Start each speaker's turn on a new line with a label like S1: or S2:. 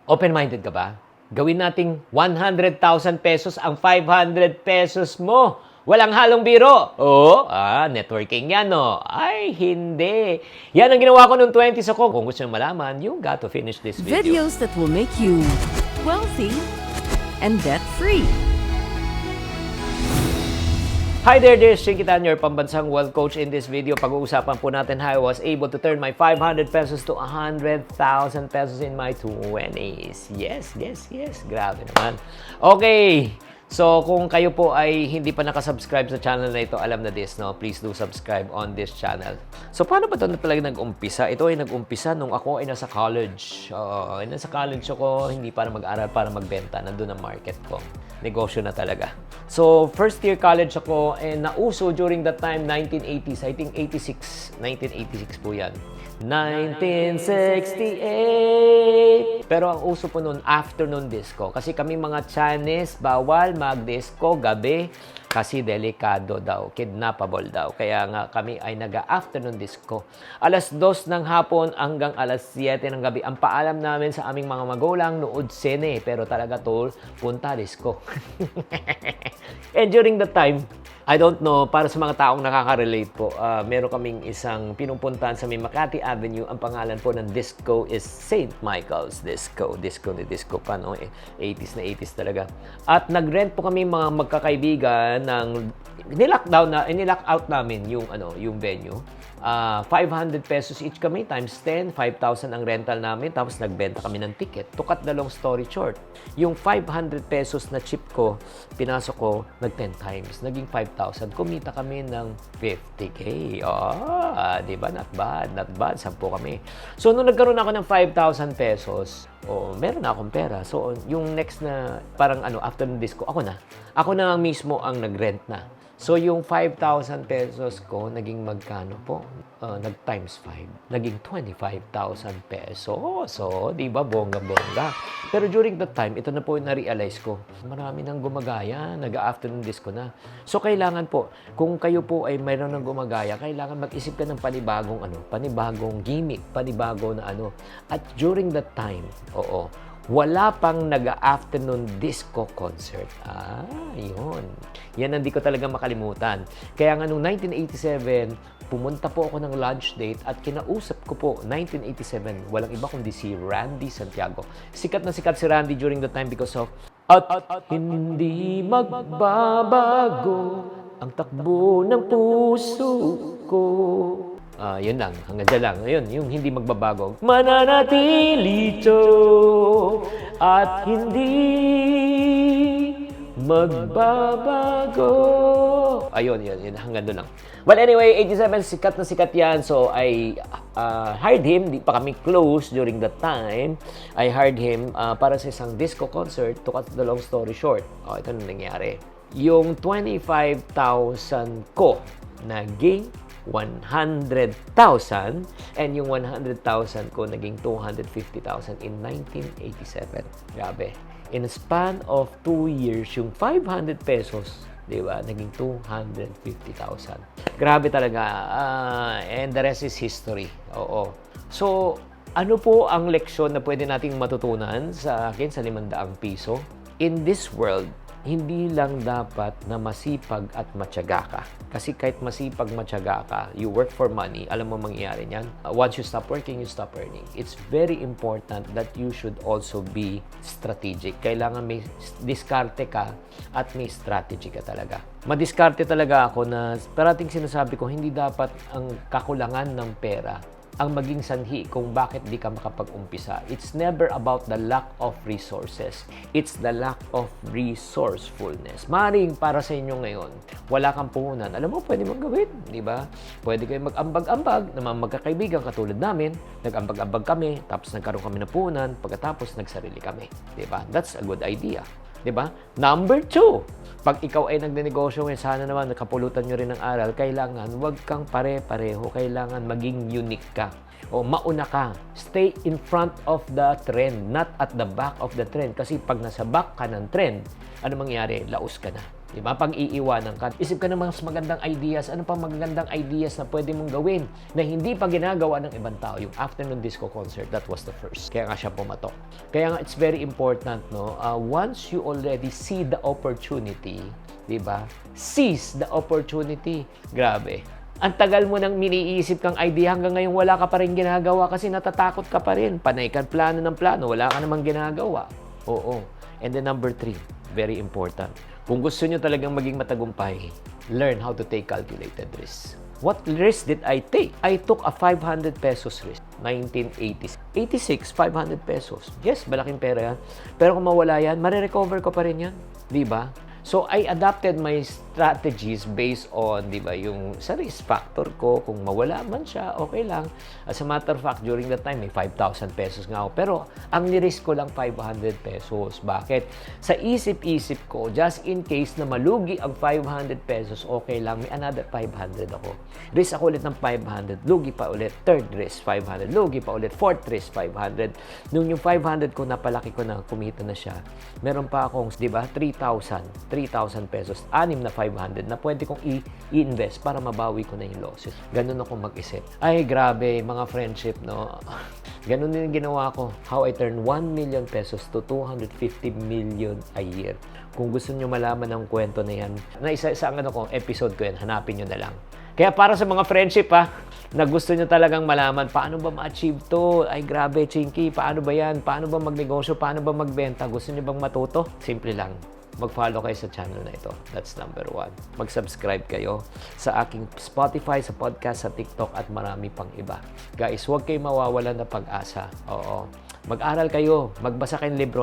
S1: Open-minded ka ba? Gawin nating 100,000 pesos ang 500 pesos mo. Walang halong biro. Oo, networking yan, no? Ay, hindi. Yan ang ginawa ko noong 20s ako. Kung gusto nyo malaman, you got to finish this video.
S2: Videos that will make you wealthy and debt-free.
S1: Hi there, this is Shinkitan, your pambansang wealth coach. In this video, pag-uusapan po natin how I was able to turn my 500 pesos to 100,000 pesos in my 20s. Yes. Grabe naman. Okay. So, kung kayo po ay hindi pa nakasubscribe sa channel na ito, alam na this, no? Please do subscribe on this channel. So, paano ba ito na talaga nag-umpisa? Ito ay nag-umpisa nung ako ay nasa college. Nasa college ako, hindi para mag-aral, para magbenta. Nandun ang market ko. Negosyo na talaga. So, first year college ako, and nauso during that time, 1980s. I think 1986 po yan. 1968. Pero ang uso po noon, afternoon disco. Kasi kami mga Chinese, bawal mag-disco gabi kasi delikado daw, kidnappable daw. Kaya nga kami ay nag-afternoon disco. Alas 2 ng hapon hanggang alas 7 ng gabi. Ang paalam namin sa aming mga magulang, nood sine. Pero talaga tol, punta disco. And during that time, I don't know, para sa mga taong nakaka-relate po, meron kaming isang pinupuntahan sa may Makati Avenue. Ang pangalan po ng disco is St. Michael's Disco. Disco pa, no? 80s talaga. At nag-rent po kami mga magkakaibigan ng nilock out namin yung venue. 500 pesos each kami times 10, 5,000 ang rental namin, tapos nagbenta kami ng ticket. To cut the long story short, yung 500 pesos na chip ko, pinasok ko, nag 10 times, naging 5,000. Kumita kami ng 50K. Di ba? Not bad. 10 kami. So, nung nagkaroon ako ng 5,000 pesos, meron na akong pera. So, yung next na, parang after ng disco, ako na mismo ang nag-rent na. So, yung 5,000 pesos ko, naging magkano po? Nag-times 5. Naging 25,000 pesos. So, di ba, bongga-bongga. Pero during that time, ito na po yung na-realize ko. Marami nang gumagaya, nag-afternoon disco na. So, kailangan po, kung kayo po ay mayroon ng gumagaya, kailangan mag-isip ka ng panibagong gimmick, panibago na At during that time, wala pang nag-afternoon disco concert. Yun. Yan hindi ko talaga makalimutan. Kaya nga noong 1987, pumunta po ako ng lunch date at kinausap ko po, 1987, walang iba kundi si Randy Santiago. Sikat na sikat si Randy during the time because of At hindi magbabago ang takbo ng puso ko. Yun lang. Hanggang dyan lang. Ayun, yung hindi magbabago. Mananatili ito at hindi magbabago. Ayun. Hanggang doon lang. Well, anyway, 87, sikat na sikat yan. So, I hired him. Di pa kami close during that time. I hired him para sa isang disco concert. To cut the long story short. Ito na nangyari. Yung 25,000 ko naging 100,000 and yung 100,000 ko naging 250,000 in 1987. Grabe. In a span of 2 years, yung 500 pesos, di ba, naging 250,000. Grabe talaga. And the rest is history. So, ano po ang leksyon na pwede nating matutunan sa akin sa 500 piso? In this world, hindi lang dapat na masipag at matyaga ka. Kasi kahit masipag, matyaga ka, you work for money, alam mo mangyayari niyan. Once you stop working, you stop earning. It's very important that you should also be strategic. Kailangan may diskarte ka at may strategy ka talaga. Madiskarte talaga ako na parating sinasabi ko, hindi dapat ang kakulangan ng pera ang maging sanhi kung bakit di ka makapag-umpisa. It's never about the lack of resources. It's the lack of resourcefulness. Maring para sa inyo ngayon, wala kang puhunan. Alam mo, pwede mong gawin, di ba? Pwede kayo mag-ambag-ambag na mga magkakaibigan katulad namin. Nag-ambag-ambag kami, tapos nagkaroon kami ng puhunan, pagkatapos nagsarili kami. Di ba? That's a good idea. Di ba? Number 2, pag ikaw ay nagnenegosyo ngayon, sana naman nakapulutan nyo rin ng aral, kailangan wag kang pare-pareho, kailangan maging unique ka. O mauna ka. Stay in front of the trend, not at the back of the trend. Kasi pag nasa back ka ng trend, ano mangyari? Laos ka na. Diba? Pag iiwanan ka, isip ka ng mas magandang ideas. Ano pang magandang ideas na pwede mong gawin na hindi pa ginagawa ng ibang tao? Yung afternoon disco concert, that was the first. Kaya nga siya pumatok. Kaya nga, it's very important, no? Once you already see the opportunity, diba? Seize the opportunity. Grabe. Ang tagal mo nang miniisip kang idea hanggang ngayon wala ka pa rin ginagawa kasi natatakot ka pa rin. Panay ka plano ng plano, wala ka namang ginagawa. Oo. And then number 3, very important. Kung gusto nyo talagang maging matagumpay, learn how to take calculated risks. What risk did I take? I took a 500 pesos risk. 1980s. 86, 500 pesos. Yes, malaking pera yan. Pero kung mawala yan, marirecover ko pa rin yan. Diba? So, I adapted my strategies based on, di ba, yung sa risk factor ko. Kung mawala man siya, okay lang. As a matter of fact, during that time, may 5,000 pesos nga ako. Pero, ang ni-risk ko lang 500 pesos. Bakit? Sa isip-isip ko, just in case na malugi ang 500 pesos, okay lang, may another 500 ako. Risk ako ulit ng 500, lugi pa ulit. Third risk, 500, lugi pa ulit. Fourth risk, 500. Nung yung 500 ko, napalaki ko na, kumita na siya. Meron pa akong, di ba, 3,000 pesos, 6 na 500 na pwede kong i-invest para mabawi ko na yung losses. Ganun ako mag-isip. Ay, grabe, mga friendship, no? Ganun din ginawa ko. How I turn 1 million pesos to 250 million a year. Kung gusto nyo malaman ang kwento na yan, na isa-isang episode ko yan, hanapin nyo na lang. Kaya para sa mga friendship, na gusto nyo talagang malaman, paano ba ma-achieve to? Ay, grabe, Chinky, paano ba yan? Paano ba magnegosyo? Paano ba magbenta? Gusto nyo bang matuto? Simple lang. Mag-follow kayo sa channel na ito. That's number 1. Mag-subscribe kayo sa aking Spotify, sa podcast, sa TikTok, at marami pang iba. Guys, huwag kayo mawawalan ng pag-asa. Oo. Mag-aral kayo. Magbasa kayong libro.